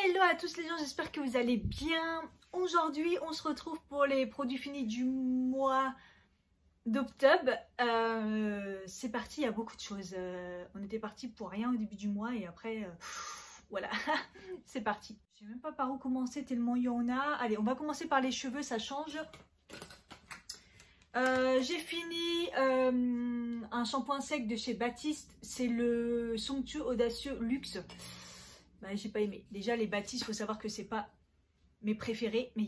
Hello à tous les gens, j'espère que vous allez bien. Aujourd'hui, on se retrouve pour les produits finis du mois d'octobre. C'est parti, il y a beaucoup de choses. On était parti pour rien au début du mois et après, voilà, c'est parti. Je sais même pas par où commencer tellement il y en a. Allez, on va commencer par les cheveux, ça change. J'ai fini un shampoing sec de chez Baptiste. C'est le Somptueux Audacieux Luxe. Bah, j'ai pas aimé. Déjà les Baptiste, il faut savoir que c'est pas mes préférés, mais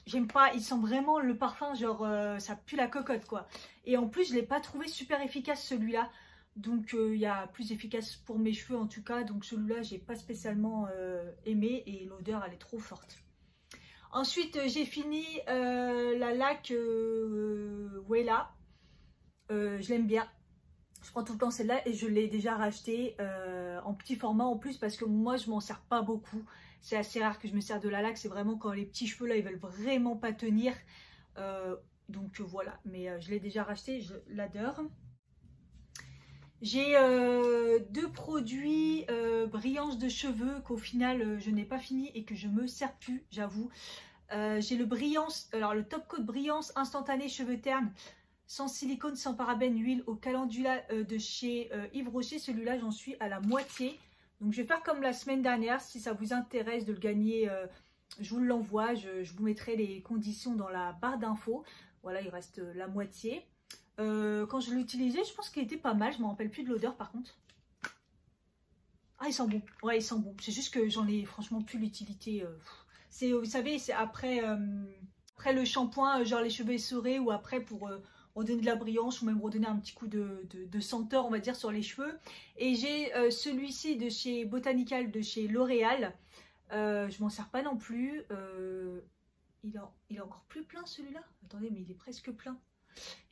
j'aime pas, ils sentent vraiment le parfum, genre ça pue la cocotte quoi. Et en plus je l'ai pas trouvé super efficace celui-là, donc il y a plus efficace pour mes cheveux en tout cas, donc celui-là j'ai pas spécialement aimé et l'odeur elle est trop forte. Ensuite j'ai fini la laque Wella, je l'aime bien. Je prends tout le temps celle-là et je l'ai déjà racheté en petit format en plus parce que moi je m'en sers pas beaucoup. C'est assez rare que je me sers de la laque, c'est vraiment quand les petits cheveux là ils veulent vraiment pas tenir. Donc voilà, mais je l'ai déjà racheté, je l'adore. J'ai deux produits brillances de cheveux qu'au final je n'ai pas fini et que je me sers plus, j'avoue. J'ai le Brillance, alors le Top Coat Brillance instantané cheveux ternes. Sans silicone, sans parabènes, huile au calendula de chez Yves Rocher. Celui-là, j'en suis à la moitié. Donc, je vais faire comme la semaine dernière. Si ça vous intéresse de le gagner, je vous l'envoie. Je vous mettrai les conditions dans la barre d'infos. Voilà, il reste la moitié. Quand je l'ai utilisé, je pense qu'il était pas mal. Je ne me rappelle plus de l'odeur, par contre. Ah, il sent bon. Ouais, il sent bon. C'est juste que j'en ai franchement plus l'utilité. Vous savez, c'est après le shampoing, genre les cheveux essorés ou après pour... redonner de la brillance ou même redonner un petit coup de senteur on va dire sur les cheveux. Et j'ai celui-ci de chez Botanical, de chez L'Oréal. Je m'en sers pas non plus. Il est encore plus plein celui-là. Attendez, mais il est presque plein.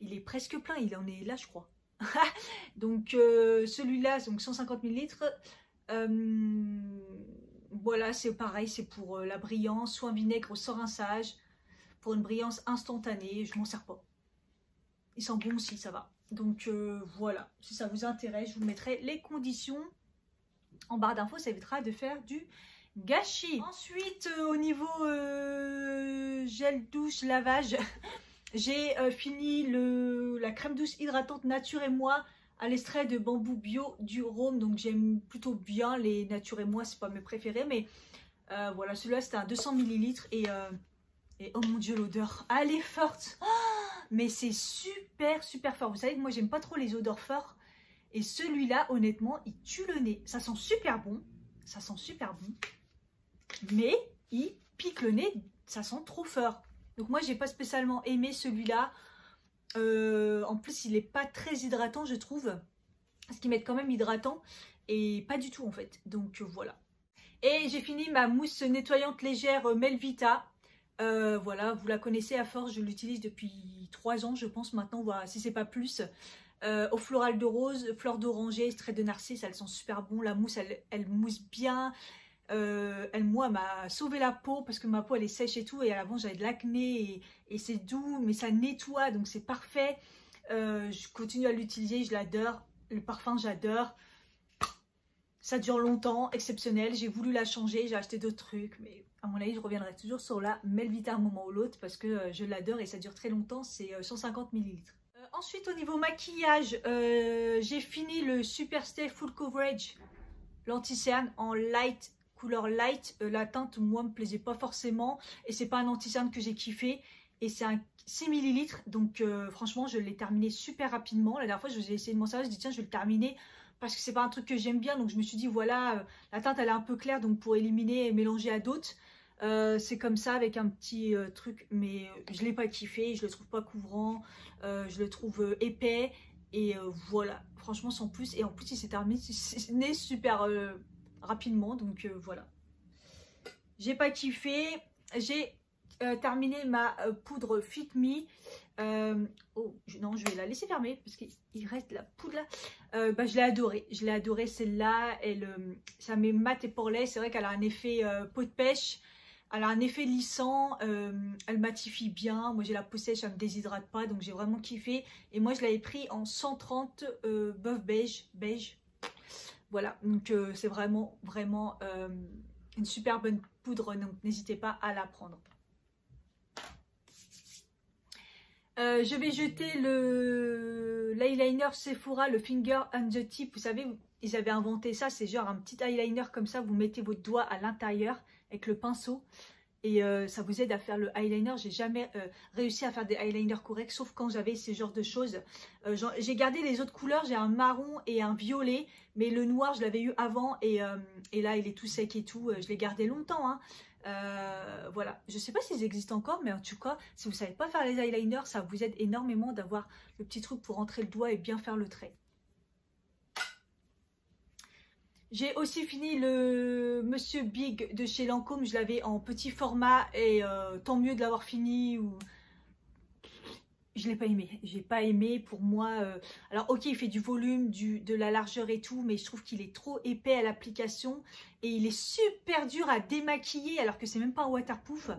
Il est presque plein, il en est là je crois. Donc celui-là, donc 150 ml. Voilà, c'est pareil, c'est pour la brillance, soin vinaigre sans rinçage. Pour une brillance instantanée, je m'en sers pas. Ils sont bons aussi, ça va. Donc voilà, si ça vous intéresse, je vous mettrai les conditions en barre d'infos. Ça évitera de faire du gâchis. Ensuite, au niveau gel douche, lavage, j'ai fini la crème douce hydratante Nature et Moi à l'extrait de bambou bio du Rhône. Donc j'aime plutôt bien les Nature et Moi, c'est pas mes préférés. Mais voilà, celui-là c'était un 200 ml et oh mon dieu, l'odeur, elle est forte. Mais c'est super fort. Vous savez que moi j'aime pas trop les odeurs fortes. Et celui-là honnêtement il tue le nez. Ça sent super bon. Ça sent super bon. Mais il pique le nez. Ça sent trop fort. Donc moi j'ai pas spécialement aimé celui-là. En plus il est pas très hydratant je trouve. Parce qu'ils mettent quand même hydratant. Et pas du tout en fait. Donc voilà. Et j'ai fini ma mousse nettoyante légère Melvita. Voilà, vous la connaissez à force, je l'utilise depuis 3 ans je pense maintenant, voilà, si c'est pas plus. Au floral de rose, fleur d'oranger, extrait de narcisse, elle sent super bon. La mousse, elle mousse bien. Moi, elle m'a sauvé la peau parce que ma peau elle est sèche et tout. Et avant j'avais de l'acné et c'est doux, mais ça nettoie donc c'est parfait. Je continue à l'utiliser, je l'adore. Le parfum, j'adore. Ça dure longtemps, exceptionnel. J'ai voulu la changer, j'ai acheté d'autres trucs, mais à mon avis, je reviendrai toujours sur la Melvita un moment ou l'autre parce que je l'adore et ça dure très longtemps. C'est 150 ml. Ensuite, au niveau maquillage, j'ai fini le Superstay Full Coverage l'anti-cerne en light, couleur light. La teinte, moi, me plaisait pas forcément et c'est pas un anti-cerne que j'ai kiffé. Et c'est un 6 ml, donc franchement, je l'ai terminé super rapidement. La dernière fois, je vous ai essayé de m'en servir, je dis tiens, je vais le terminer. Parce que c'est pas un truc que j'aime bien, donc je me suis dit voilà, la teinte elle est un peu claire, donc pour éliminer et mélanger à d'autres, c'est comme ça avec un petit truc, mais je l'ai pas kiffé, je le trouve pas couvrant, je le trouve épais, et voilà, franchement sans plus, et en plus il s'est terminé super rapidement, donc voilà. J'ai pas kiffé, j'ai terminé ma poudre Fit Me. Non, je vais la laisser fermer parce qu'il reste de la poudre là. Je l'ai adorée celle-là. Ça met mat et porelait. C'est vrai qu'elle a un effet peau de pêche, elle a un effet lissant, elle matifie bien. Moi j'ai la peau sèche, ça me déshydrate pas, donc j'ai vraiment kiffé. Et moi je l'avais pris en 130 bœuf beige. Voilà, donc c'est vraiment Une super bonne poudre, donc n'hésitez pas à la prendre. Je vais jeter l'eyeliner Sephora, le Finger on the Tip. Vous savez, ils avaient inventé ça. C'est genre un petit eyeliner comme ça. Vous mettez votre doigt à l'intérieur avec le pinceau. Et ça vous aide à faire le eyeliner. J'ai jamais réussi à faire des eyeliners corrects, sauf quand j'avais ce genre de choses. J'ai gardé les autres couleurs. J'ai un marron et un violet. Mais le noir, je l'avais eu avant. Et là, il est tout sec et tout. Je l'ai gardé longtemps, hein. Voilà, je sais pas s'ils existent encore, mais en tout cas, si vous savez pas faire les eyeliners, ça vous aide énormément d'avoir le petit truc pour rentrer le doigt et bien faire le trait. J'ai aussi fini le Monsieur Big de chez Lancôme. Je l'avais en petit format et tant mieux de l'avoir fini. Ou je l'ai pas aimé. J'ai pas aimé pour moi. Alors ok, il fait du volume, de la largeur et tout, mais je trouve qu'il est trop épais à l'application et il est super dur à démaquiller alors que c'est même pas un waterproof.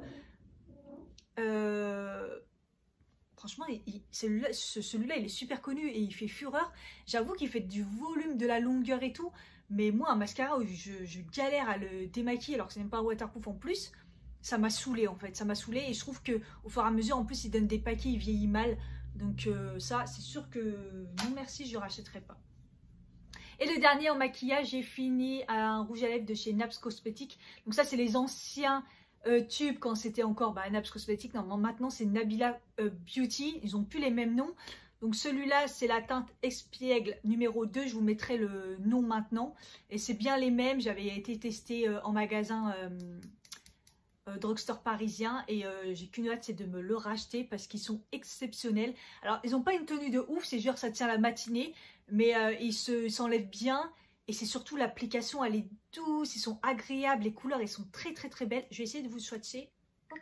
Franchement, celui-là, il est super connu et il fait fureur. J'avoue qu'il fait du volume, de la longueur et tout, mais moi, un mascara où je galère à le démaquiller alors que c'est même pas un waterproof en plus. Ça m'a saoulé en fait, ça m'a saoulé et je trouve que au fur et à mesure en plus il donne des paquets, il vieillit mal. Donc ça c'est sûr que non merci, je ne rachèterai pas. Et le dernier en maquillage, j'ai fini un rouge à lèvres de chez Naps Cosmetics. Donc ça c'est les anciens tubes quand c'était encore Naps Cosmetics. Non, maintenant c'est Nabila Beauty, ils n'ont plus les mêmes noms. Donc celui-là c'est la teinte Espiègle numéro 2, je vous mettrai le nom maintenant. Et c'est bien les mêmes, j'avais été testée en magasin drugstore parisien et j'ai qu'une hâte, c'est de me le racheter parce qu'ils sont exceptionnels. Alors ils n'ont pas une tenue de ouf, c'est genre ça tient la matinée, mais ils s'enlèvent bien et c'est surtout l'application, elle est douce, ils sont agréables, les couleurs elles sont très très très belles. Je vais essayer de vous swatcher. Hop.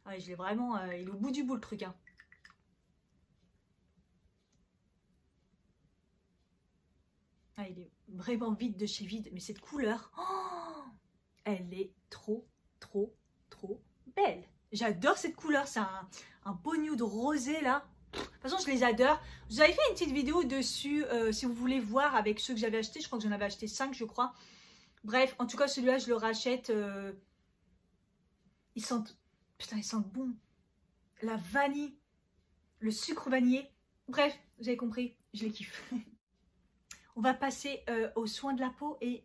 Ah, je l'ai vraiment, il est au bout du bout le truc, hein. Ah, il est vraiment vide de chez vide, mais cette couleur, oh, elle est trop belle. J'adore cette couleur, c'est un beau nude rosé là. De toute façon, je les adore. Je vous avais fait une petite vidéo dessus, si vous voulez voir avec ceux que j'avais acheté. Je crois que j'en avais acheté 5, je crois. Bref, en tout cas, celui-là, je le rachète. Ils sentent, putain, ils sentent bon. La vanille, le sucre vanillé. Bref, vous avez compris, je les kiffe. On va passer aux soins de la peau et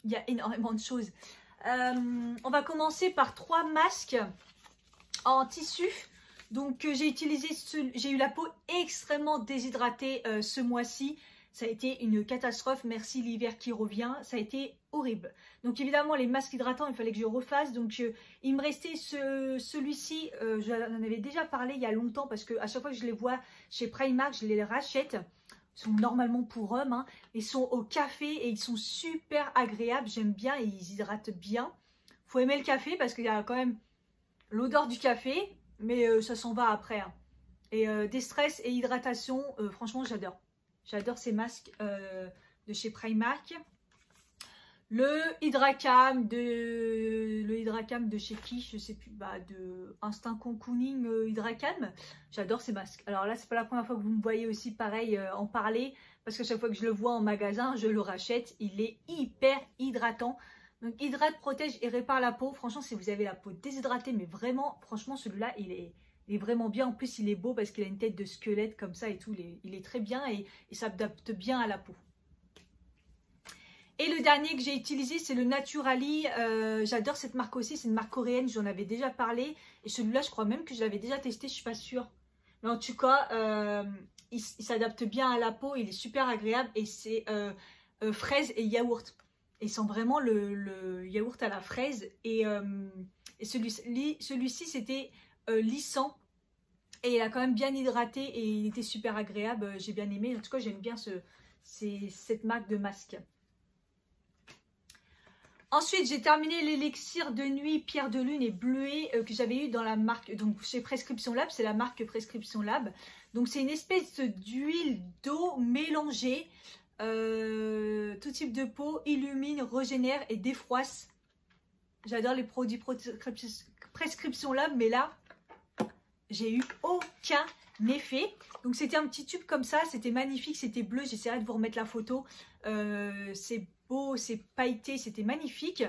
il y a énormément de choses. On va commencer par 3 masques en tissu. Donc j'ai utilisé, j'ai eu la peau extrêmement déshydratée ce mois-ci. Ça a été une catastrophe. Merci l'hiver qui revient. Ça a été horrible. Donc évidemment les masques hydratants, il fallait que je refasse. Donc il me restait celui-ci. J'en avais déjà parlé il y a longtemps parce que à chaque fois que je les vois chez Primark, je les rachète. Ils sont normalement pour hommes, hein. Ils sont au café et ils sont super agréables. J'aime bien et ils hydratent bien. Faut aimer le café parce qu'il y a quand même l'odeur du café, mais ça s'en va après, hein. Et déstress et hydratation, franchement j'adore. J'adore ces masques de chez Primark. Le Hydracam de chez qui, je sais plus, de Instinct Cocooning Hydracam. J'adore ces masques. Alors là, c'est pas la première fois que vous me voyez aussi pareil en parler, parce que chaque fois que je le vois en magasin, je le rachète. Il est hyper hydratant. Donc hydrate, protège et répare la peau. Franchement, si vous avez la peau déshydratée, mais vraiment, franchement, celui-là, il est vraiment bien. En plus, il est beau parce qu'il a une tête de squelette comme ça et tout. Il est très bien et s'adapte bien à la peau. Et le dernier que j'ai utilisé, c'est le Naturali. J'adore cette marque aussi. C'est une marque coréenne. J'en avais déjà parlé. Et celui-là, je crois même que je l'avais déjà testé. Je ne suis pas sûre. Mais en tout cas, il s'adapte bien à la peau. Il est super agréable. Et c'est fraise et yaourt. Et il sent vraiment le yaourt à la fraise. Et celui-ci, c'était lissant. Et il a quand même bien hydraté. Et il était super agréable. J'ai bien aimé. En tout cas, j'aime bien cette marque de masque. Ensuite, j'ai terminé l'élixir de nuit Pierre de Lune et Bleuet que j'avais eu dans la marque, donc chez Prescription Lab, c'est la marque Prescription Lab. Donc c'est une espèce d'huile d'eau mélangée, tout type de peau, illumine, régénère et défroisse. J'adore les produits Prescription Lab, mais là, j'ai eu aucun effet. Donc c'était un petit tube comme ça, c'était magnifique, c'était bleu, j'essaierai de vous remettre la photo. C'est beau, c'est pailleté, c'était magnifique.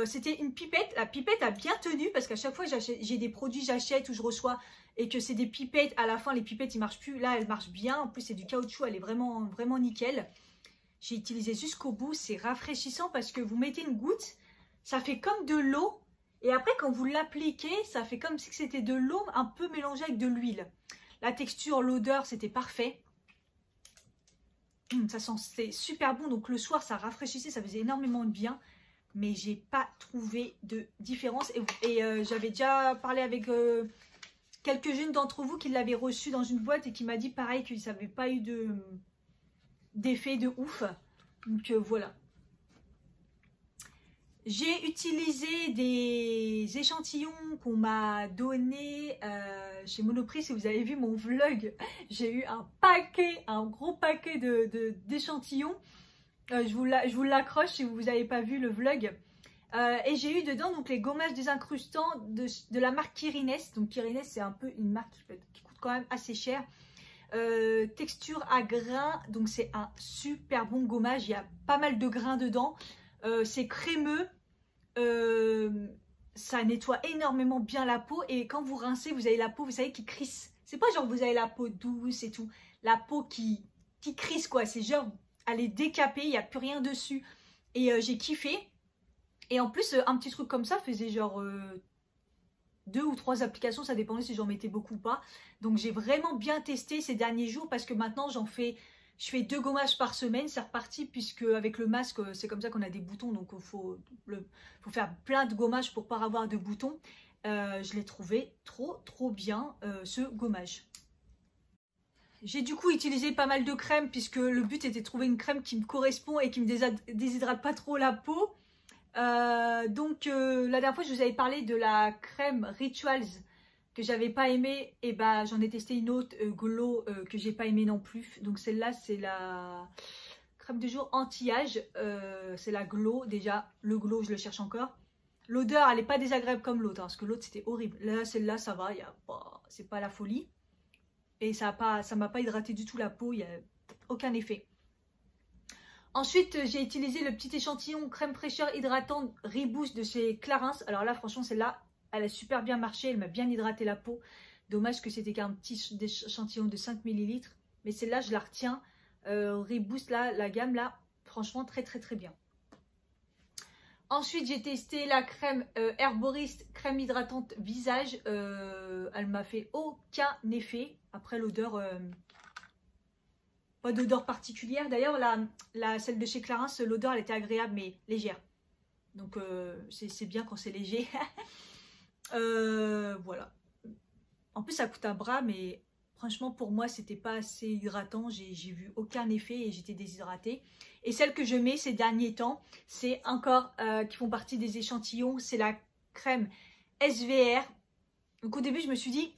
C'était une pipette. La pipette a bien tenu parce qu'à chaque fois j'ai des produits j'achète ou je reçois et que c'est des pipettes. À la fin les pipettes ils marchent plus. Là elle marche bien. En plus c'est du caoutchouc. Elle est vraiment, vraiment nickel. J'ai utilisé jusqu'au bout. C'est rafraîchissant parce que vous mettez une goutte. Ça fait comme de l'eau. Et après quand vous l'appliquez ça fait comme si c'était de l'eau un peu mélangée avec de l'huile. La texture, l'odeur c'était parfait. Ça sentait super bon. Donc le soir ça rafraîchissait. Ça faisait énormément de bien. Mais j'ai pas trouvé de différence. Et j'avais déjà parlé avec quelques-unes d'entre vous qui l'avaient reçu dans une boîte et qui m'a dit pareil qu'ils n'avaient pas eu d'effet de ouf. Donc voilà. J'ai utilisé des échantillons qu'on m'a donnés chez Monoprix. Si vous avez vu mon vlog, j'ai eu un gros paquet d'échantillons. Je vous l'accroche si vous n'avez pas vu le vlog. Et j'ai eu dedans donc les gommages désincrustants de la marque Kirines. Donc Kirines c'est un peu une marque qui coûte quand même assez cher. Texture à grains, donc c'est un super bon gommage. Il y a pas mal de grains dedans. C'est crémeux. Ça nettoie énormément bien la peau. Et quand vous rincez, vous avez la peau, vous savez, qui crisse. C'est pas genre vous avez la peau douce et tout. La peau qui crisse quoi. C'est genre... Elle est décapée, il n'y a plus rien dessus. Et j'ai kiffé. Et en plus, un petit truc comme ça faisait genre 2 ou 3 applications. Ça dépendait si j'en mettais beaucoup ou pas. Donc j'ai vraiment bien testé ces derniers jours. Parce que maintenant, je fais 2 gommages par semaine. C'est reparti puisque avec le masque, c'est comme ça qu'on a des boutons. Donc il faut faire plein de gommages pour ne pas avoir de boutons. Je l'ai trouvé trop bien ce gommage. J'ai du coup utilisé pas mal de crèmes puisque le but était de trouver une crème qui me correspond et qui me déshydrate pas trop la peau. La dernière fois je vous avais parlé de la crème Rituals que j'avais pas aimé. Et bah j'en ai testé une autre Glow que j'ai pas aimé non plus. Donc celle-là c'est la crème de jour anti-âge. C'est la Glow. Déjà le Glow je le cherche encore. L'odeur elle est pas désagréable comme l'autre parce que l'autre c'était horrible. Là celle-là ça va, c'est pas la folie. Et ça m'a pas hydraté du tout la peau, il n'y a aucun effet. Ensuite, j'ai utilisé le petit échantillon crème fraîcheur hydratante Reboost de chez Clarins. Alors là, franchement, celle-là, elle a super bien marché, elle m'a bien hydraté la peau. Dommage que c'était qu'un petit échantillon de 5 ml. Mais celle-là, je la retiens. Reboost, là, la gamme, là, franchement, très bien. Ensuite, j'ai testé la crème Herborist, crème hydratante visage. Elle m'a fait aucun effet. Après, l'odeur, pas d'odeur particulière. D'ailleurs, celle de chez Clarins, l'odeur, elle était agréable, mais légère. Donc, c'est bien quand c'est léger. Voilà. En plus, ça coûte un bras, mais franchement, pour moi, c'était pas assez hydratant. J'ai vu aucun effet et j'étais déshydratée. Et celle que je mets ces derniers temps, c'est encore qui font partie des échantillons. C'est la crème SVR. Donc au début, je me suis dit,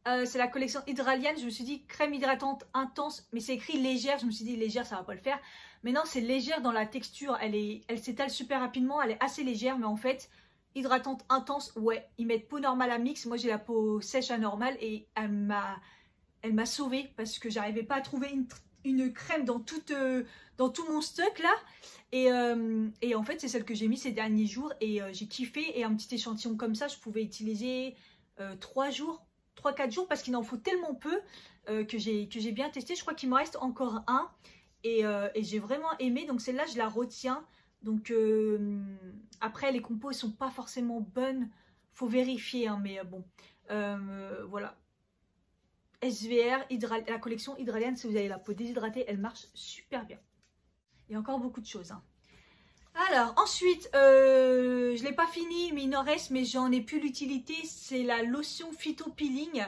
c'est la collection Hydralian. Je me suis dit crème hydratante intense, mais c'est écrit légère. Je me suis dit légère, ça va pas le faire. Mais non, c'est légère dans la texture. Elle s'étale super rapidement. Elle est assez légère, mais en fait, hydratante intense, ouais. Ils mettent peau normale à mix. Moi, j'ai la peau sèche à normale et elle m'a sauvée parce que j'arrivais pas à trouver une crème dans tout mon stock là. Et en fait, c'est celle que j'ai mis ces derniers jours et j'ai kiffé. Et un petit échantillon comme ça, je pouvais utiliser 3-4 jours parce qu'il en faut tellement peu que j'ai bien testé. Je crois qu'il me reste encore un et j'ai vraiment aimé. Donc celle-là, je la retiens. Donc après, les compos ne sont pas forcément bonnes. Faut vérifier, hein, mais bon. Voilà. SVR, la collection Hydralian, si vous avez la peau déshydratée, elle marche super bien. Il y a encore beaucoup de choses. Hein. Alors, ensuite, je ne l'ai pas fini, mais il en reste, mais j'en ai plus l'utilité. C'est la lotion Phyto Peeling.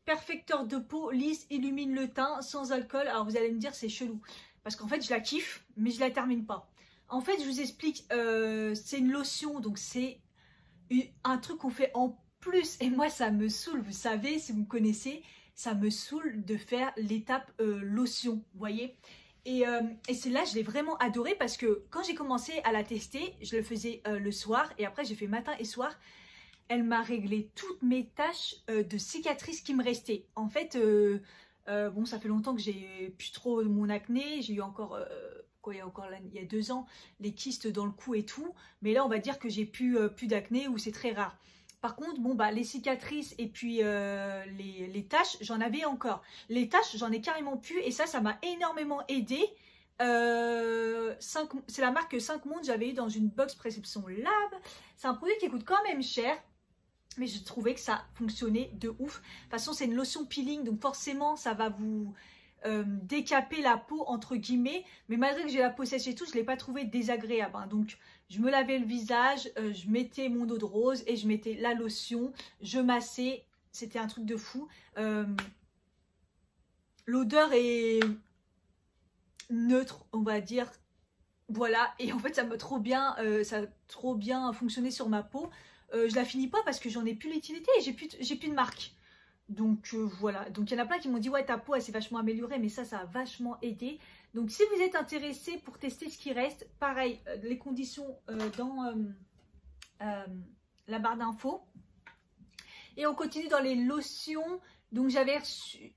Perfecteur de peau, lisse, illumine le teint, sans alcool. Alors, vous allez me dire, c'est chelou. Parce qu'en fait, je la kiffe, mais je la termine pas. En fait, je vous explique, c'est une lotion, donc c'est un truc qu'on fait en plus. Et moi, ça me saoule, vous savez, si vous me connaissez, ça me saoule de faire l'étape lotion, vous voyez. Et celle-là, je l'ai vraiment adorée parce que quand j'ai commencé à la tester, je le faisais le soir et après j'ai fait matin et soir. Elle m'a réglé toutes mes taches de cicatrices qui me restaient. En fait, bon, ça fait longtemps que j'ai plus trop mon acné. J'ai eu encore quoi, il y a 2 ans, les kystes dans le cou et tout. Mais là, on va dire que j'ai plus d'acné ou c'est très rare. Par contre, bon, bah, les cicatrices et puis les taches, j'en avais encore. Les taches, j'en ai carrément plus et ça m'a énormément aidé. C'est la marque 5 Mondes, j'avais eu dans une box Prescription Lab. C'est un produit qui coûte quand même cher. Mais je trouvais que ça fonctionnait de ouf. De toute façon, c'est une lotion peeling, donc forcément, ça va vous décaper la peau, entre guillemets. Mais malgré que j'ai la peau sèche et tout, je ne l'ai pas trouvé désagréable. Hein. Donc, je me lavais le visage, je mettais mon eau de rose et je mettais la lotion. Je massais, c'était un truc de fou. L'odeur est neutre, on va dire. Voilà, et en fait, ça a trop bien fonctionné sur ma peau. Je la finis pas parce que j'en ai plus l'utilité et j'ai plus de marque. Donc voilà, donc il y en a plein qui m'ont dit ouais ta peau elle s'est vachement améliorée mais ça a vachement aidé. Donc si vous êtes intéressé pour tester ce qui reste, pareil, les conditions dans la barre d'infos. Et on continue dans les lotions. Donc j'avais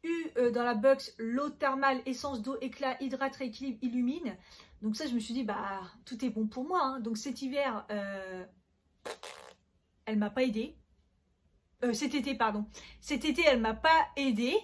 eu dans la box l'eau thermale, essence d'eau, éclat, hydrate, rééquilibre, illumine. Donc ça je me suis dit bah tout est bon pour moi. Hein. Donc cet hiver... elle m'a pas aidée. Cet été, pardon. Cet été, elle m'a pas aidée.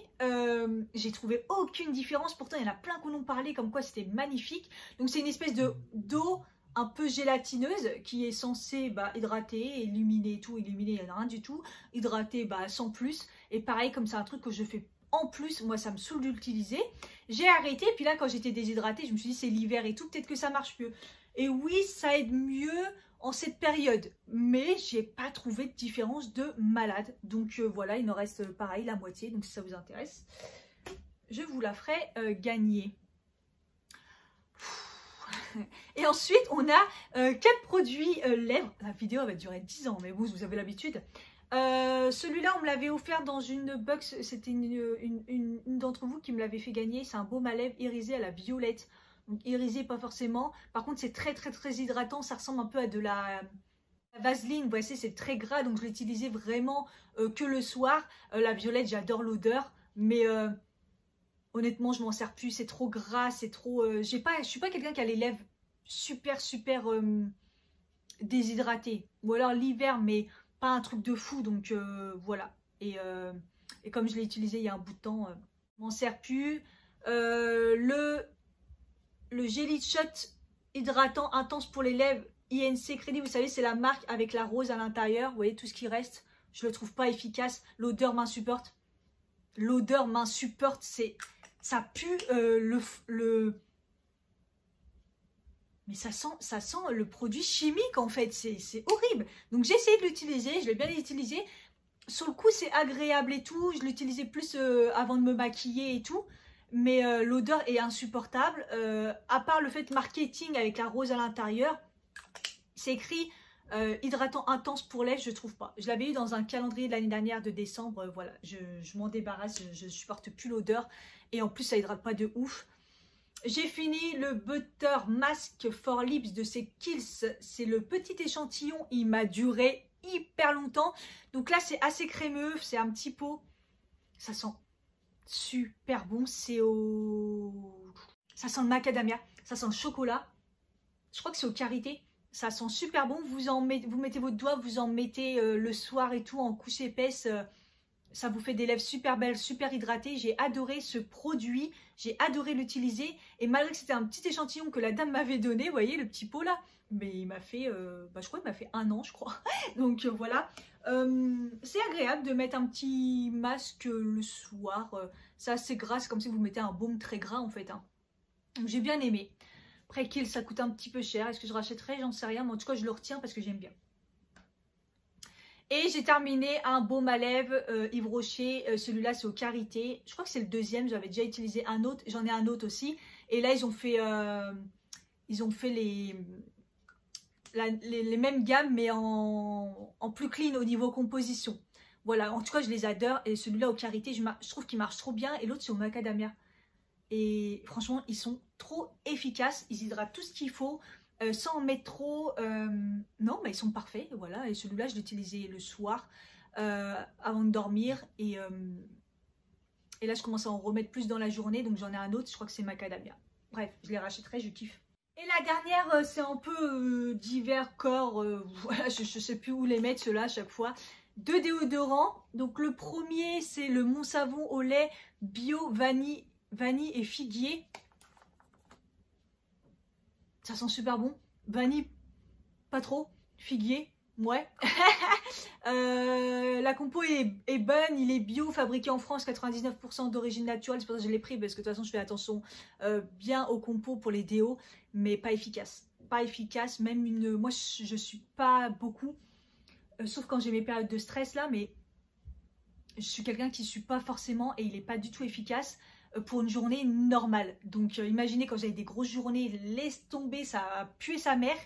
J'ai trouvé aucune différence. Pourtant, il y en a plein qui en ont parlé comme quoi c'était magnifique. Donc, c'est une espèce d'eau un peu gélatineuse qui est censée hydrater, illuminer et tout. Illuminer, il n'y en a rien du tout. Hydrater, sans plus. Et pareil, comme c'est un truc que je fais en plus, moi, ça me saoule d'utiliser. J'ai arrêté. Puis là, quand j'étais déshydratée, je me suis dit, c'est l'hiver et tout. Peut-être que ça marche mieux. Et oui, ça aide mieux en cette période, mais j'ai pas trouvé de différence de malade. Donc voilà, il en reste pareil la moitié. Donc si ça vous intéresse, je vous la ferai gagner. Et ensuite, on a 4 produits lèvres. La vidéo va durer 10 ans, mais vous avez l'habitude. Celui-là, on me l'avait offert dans une box. C'était une d'entre vous qui me l'avait fait gagner. C'est un baume à lèvres irisé à la violette. Donc irisé pas forcément. Par contre c'est très hydratant. Ça ressemble un peu à de la vaseline. Vous voyez c'est très gras. Donc je l'utilisais vraiment que le soir. La violette j'adore l'odeur. Mais honnêtement je m'en sers plus. C'est trop gras. C'est trop... je suis pas quelqu'un qui a les lèvres super déshydratées. Ou alors l'hiver mais pas un truc de fou. Donc voilà. Et comme je l'ai utilisé il y a un bout de temps, je m'en sers plus. Le Jelly Shot hydratant intense pour les lèvres INC Crédit, vous savez, c'est la marque avec la rose à l'intérieur. Vous voyez, tout ce qui reste, je le trouve pas efficace. L'odeur m'insupporte. L'odeur m'insupporte, ça pue mais ça sent le produit chimique en fait, c'est horrible. Donc j'ai essayé de l'utiliser, je l'ai bien utilisé. Sur le coup, c'est agréable et tout. Je l'utilisais plus avant de me maquiller et tout. Mais l'odeur est insupportable. À part le fait marketing avec la rose à l'intérieur, c'est écrit hydratant intense pour lèvres, je trouve pas. Je l'avais eu dans un calendrier de l'année dernière de décembre. Voilà, je m'en débarrasse, je supporte plus l'odeur. Et en plus, ça hydrate pas de ouf. J'ai fini le Butter Mask for Lips de chez Kiehl's. C'est le petit échantillon. Il m'a duré hyper longtemps. Donc là, c'est assez crémeux. C'est un petit pot. Ça sent super bon. Ça sent le macadamia. Ça sent le chocolat. Je crois que c'est au karité. Ça sent super bon. Vous mettez votre doigt, vous en mettez le soir et tout en couche épaisse. Ça vous fait des lèvres super belles, super hydratées. J'ai adoré ce produit. J'ai adoré l'utiliser. Et malgré que c'était un petit échantillon que la dame m'avait donné, vous voyez le petit pot là. Mais il m'a fait, je crois qu'il m'a fait 1 an, je crois. Donc voilà. C'est agréable de mettre un petit masque le soir. C'est assez gras, c'est comme si vous mettez un baume très gras en fait. Hein. Donc j'ai bien aimé. Après qu'il ça coûte un petit peu cher. Est-ce que je rachèterai? J'en sais rien. Mais en tout cas, je le retiens parce que j'aime bien. Et j'ai terminé un baume à lèvres Yves Rocher. Celui-là, c'est au karité. Je crois que c'est le deuxième. J'avais déjà utilisé un autre. J'en ai un autre aussi. Et là, ils ont fait les mêmes gammes, mais en plus clean au niveau composition. Voilà, en tout cas, je les adore. Et celui-là au karité, je trouve qu'il marche trop bien. Et l'autre, c'est au macadamia. Et franchement, ils sont trop efficaces. Ils hydratent tout ce qu'il faut. Sans en mettre trop, non, mais ils sont parfaits, voilà. Et celui-là, je l'utilisais le soir avant de dormir. Et là, je commence à en remettre plus dans la journée, donc j'en ai un autre. Je crois que c'est macadamia. Bref, je les rachèterai, je kiffe. Et la dernière, c'est un peu divers corps. Voilà, je sais plus où les mettre ceux-là à chaque fois. 2 déodorants. Donc le premier, c'est le Mon Savon au lait bio vanille et figuier. Ça sent super bon. Vanille, pas trop. Figuier, ouais. La compo est bonne, il est bio, fabriqué en France, 99% d'origine naturelle. C'est pour ça que je l'ai pris, parce que de toute façon je fais attention bien aux compos pour les déos, mais pas efficace. Pas efficace, même une... Moi je suis pas beaucoup, sauf quand j'ai mes périodes de stress là, mais je suis quelqu'un qui ne suit pas forcément et il n'est pas du tout efficace pour une journée normale. Donc imaginez quand j'avais des grosses journées, laisse tomber, ça a pué sa mère.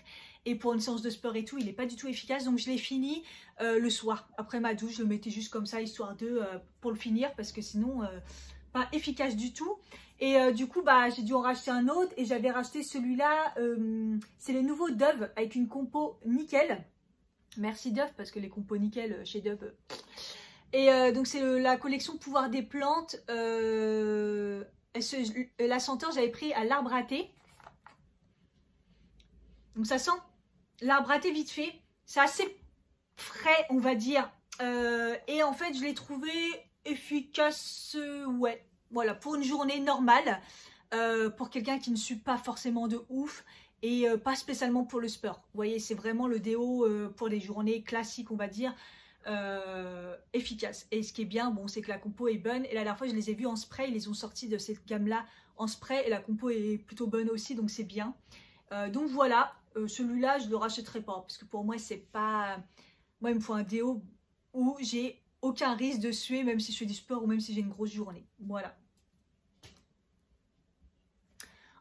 Et pour une séance de sport et tout, il n'est pas du tout efficace. Donc je l'ai fini le soir. Après ma douche, je le mettais juste comme ça, histoire de pour le finir. Parce que sinon, pas efficace du tout. Et du coup, bah, j'ai dû en racheter un autre. Et j'avais racheté celui-là. C'est les nouveaux Dove avec une compo nickel. Merci Dove, parce que les compos nickel chez Dove... Et donc c'est la collection Pouvoir des plantes. La senteur, j'avais pris à l'arbre à thé. Donc ça sent l'arbre à thé vite fait. C'est assez frais, on va dire. Et en fait, je l'ai trouvé efficace. Ouais, voilà, pour une journée normale. Pour quelqu'un qui ne suit pas forcément de ouf. Et pas spécialement pour le sport. Vous voyez, c'est vraiment le déo pour les journées classiques, on va dire. Efficace. Et ce qui est bien, bon, c'est que la compo est bonne. Et la dernière fois, je les ai vus en spray. Ils les ont sortis de cette gamme-là en spray. Et la compo est plutôt bonne aussi, donc c'est bien. Donc voilà, celui-là, je ne le rachèterai pas. Parce que pour moi, c'est pas... Moi, il me faut un déo où j'ai aucun risque de suer, même si je fais du sport ou même si j'ai une grosse journée. Voilà.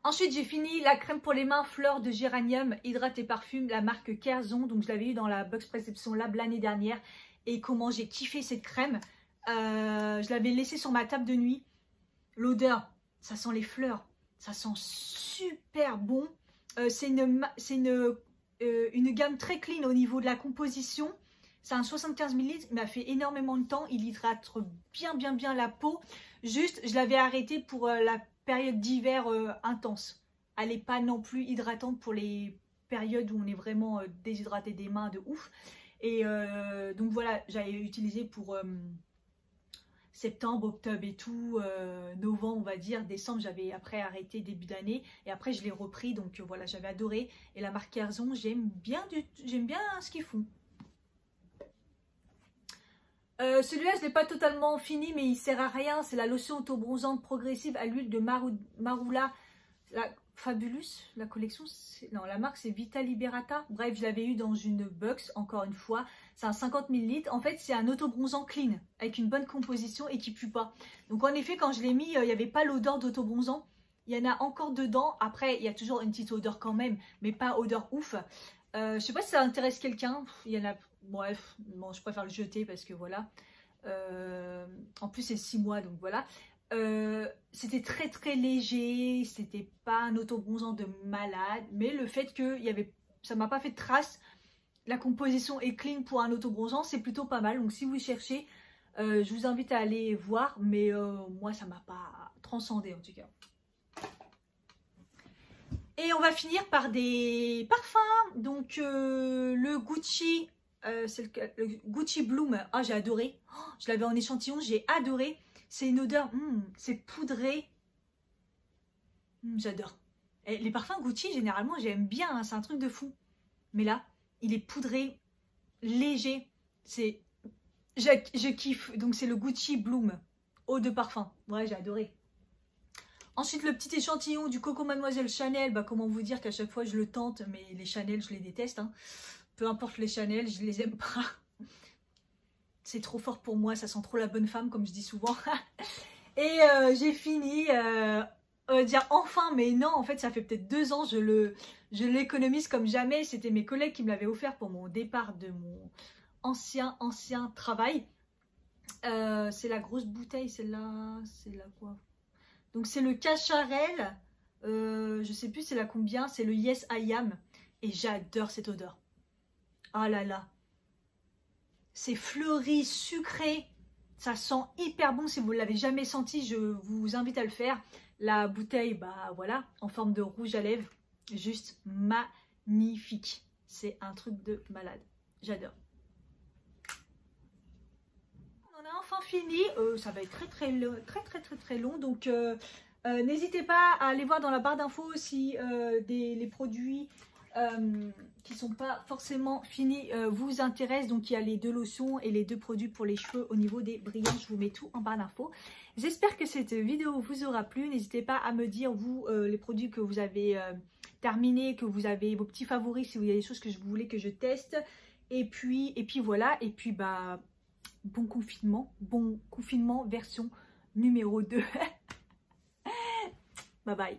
Ensuite, j'ai fini la crème pour les mains Fleur de Géranium, Hydrate et Parfum, la marque Kerzon. Donc, je l'avais eu dans la Box Perception Lab l'année dernière. Et comment j'ai kiffé cette crème. Je l'avais laissée sur ma table de nuit. L'odeur, ça sent les fleurs. Ça sent super bon. C'est une gamme très clean au niveau de la composition. C'est un 75 ml. Il m'a fait énormément de temps. Il hydrate bien la peau. Juste, je l'avais arrêté pour la période d'hiver intense. Elle n'est pas non plus hydratante pour les périodes où on est vraiment déshydraté des mains de ouf. Et donc voilà, j'avais utilisé pour septembre, octobre et tout, novembre on va dire, décembre j'avais après arrêté début d'année et après je l'ai repris, donc voilà, j'avais adoré. Et la marque Kerzon, j'aime bien ce qu'ils font. Celui-là je ne l'ai pas totalement fini, mais il sert à rien. C'est la lotion auto-bronzante progressive à l'huile de Marula, la Fabulous, la collection, non, la marque c'est Vita Liberata. Bref, je l'avais eu dans une box, encore une fois. C'est un 50 ml. En fait, c'est un auto-bronzant clean, avec une bonne composition et qui pue pas. Donc en effet, quand je l'ai mis, il n'y avait pas l'odeur d'auto-bronzant. Il y en a encore dedans. Après, il y a toujours une petite odeur quand même, mais pas odeur ouf. Je sais pas si ça intéresse quelqu'un. Il y en a... Bref, bon, je préfère le jeter parce que voilà. En plus, c'est 6 mois, donc voilà. C'était très léger, c'était pas un auto-bronzant de malade, mais le fait que ça m'a pas fait de trace, la composition est clean pour un auto-bronzant, c'est plutôt pas mal. Donc si vous cherchez, je vous invite à aller voir, mais moi ça m'a pas transcendé en tout cas. Et on va finir par des parfums. Donc le Gucci, c'est le Gucci Bloom. Ah, j'ai adoré, je l'avais en échantillon, j'ai adoré. C'est une odeur, c'est poudré. J'adore. Les parfums Gucci, généralement, j'aime bien. Hein, c'est un truc de fou. Mais là, il est poudré, léger. Je kiffe. Donc, c'est le Gucci Bloom. Eau de parfum. Ouais, j'ai adoré. Ensuite, le petit échantillon du Coco Mademoiselle Chanel. Bah, comment vous dire qu'à chaque fois, je le tente. Mais les Chanel, je les déteste. Hein. Peu importe les Chanel, je les aime pas. C'est trop fort pour moi, ça sent trop la bonne femme, comme je dis souvent. Et j'ai fini, dire enfin, mais non, en fait, ça fait peut-être 2 ans, je l'économise comme jamais. C'était mes collègues qui me l'avaient offert pour mon départ de mon ancien travail. C'est la grosse bouteille, celle-là, c'est la quoi? Donc, c'est le Cacharel, je sais plus c'est la combien, c'est le Yes I Am. Et j'adore cette odeur. Oh là là. C'est fleuri, sucré, ça sent hyper bon. Si vous ne l'avez jamais senti, je vous invite à le faire. La bouteille, bah voilà, en forme de rouge à lèvres, Juste magnifique. C'est un truc de malade. J'adore. On a enfin fini. Ça va être très long. Donc n'hésitez pas à aller voir dans la barre d'infos si les produits qui sont pas forcément finis vous intéressent. Donc il y a les 2 lotions et les 2 produits pour les cheveux au niveau des brillants. Je vous mets tout en barre d'infos. J'espère que cette vidéo vous aura plu. N'hésitez pas à me dire vous les produits que vous avez terminés, que vous avez vos petits favoris, si vous avez des choses que vous voulez que je teste. Et puis voilà. Et puis bah bon confinement version numéro 2. Bye bye.